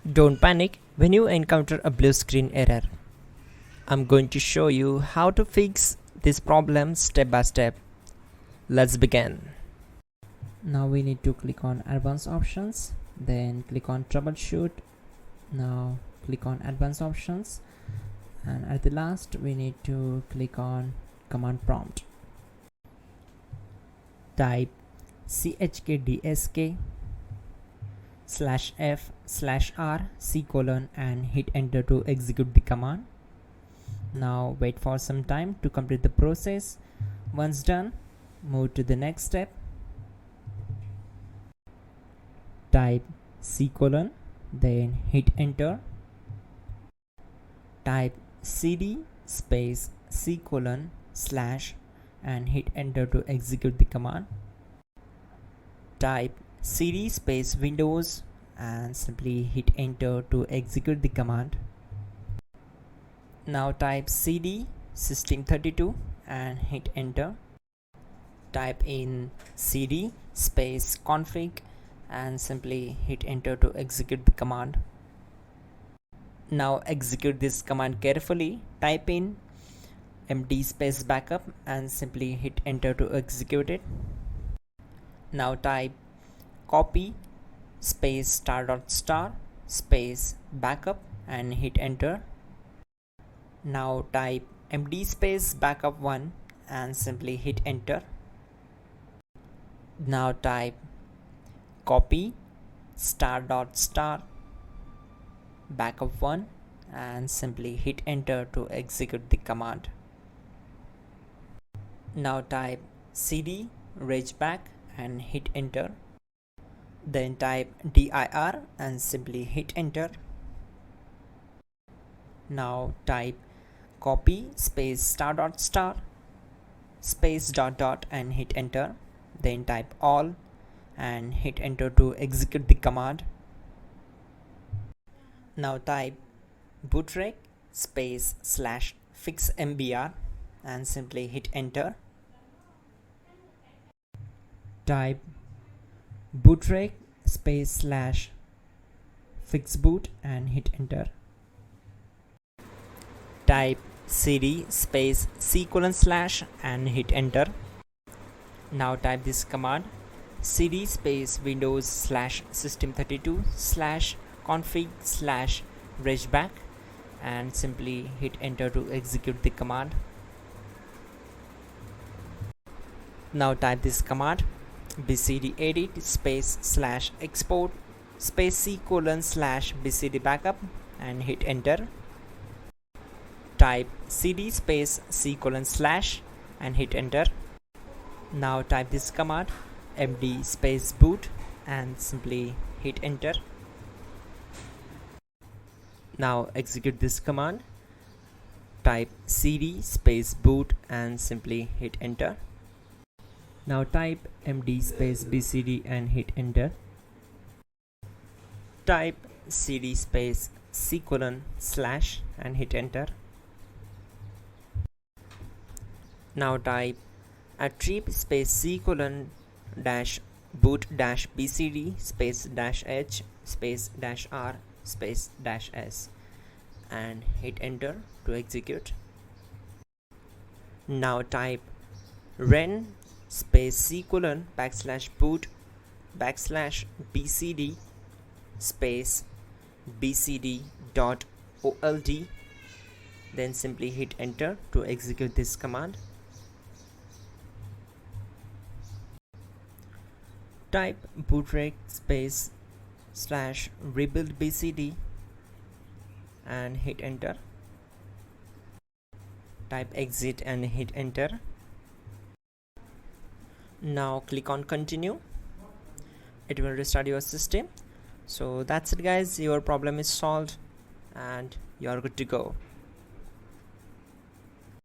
Don't panic when you encounter a blue screen error. I'm going to show you how to fix this problem step by step. Let's begin. Now we need to click on advanced options, then click on troubleshoot. Now click on advanced options, and at the last we need to click on command prompt. Type chkdsk /f/r c:, and hit enter to execute the command. Now wait for some time to complete the process. Once done, move to the next step. Type c:, then hit enter. Type cd space c:/ and hit enter to execute the command. Type cd space Windows and simply hit enter to execute the command. Now type cd system32 and hit enter. Type in cd space config and simply hit enter to execute the command. Now execute this command carefully. Type in md space backup and simply hit enter to execute it. Now type copy space *.* space backup and hit enter. Now type md space backup1 and simply hit enter. Now type copy *.* backup1 and simply hit enter to execute the command. Now type cd regback and hit enter. Then type dir and simply hit enter. Now type copy space *.* space .. and hit enter. Then type all and hit enter to execute the command. Now type bootrec space /fixmbr and simply hit enter. Type bootrec space /fixboot and hit enter. Type cd space c:/ and hit enter. Now type this command cd space Windows /system32 /config /regback and simply hit enter to execute the command. Now type this command bcdedit space /export space c:/ bcd backup and hit enter. Type cd space c:/ and hit enter. Now type this command md space boot and simply hit enter. Now execute this command. Type cd space boot and simply hit enter. Now type md space bcd and hit enter. Type cd space c:/ and hit enter. Now type attrib space c:/ boot bcd space -h space -r space -s and hit enter to execute. Now type ren space c:/ \boot \bcd space bcd.old, then simply hit enter to execute this command. Type bootrec space /rebuild bcd and hit enter. Type exit and hit enter. Now click on continue. It will restart your system. So that's it guys, your problem is solved and you're good to go.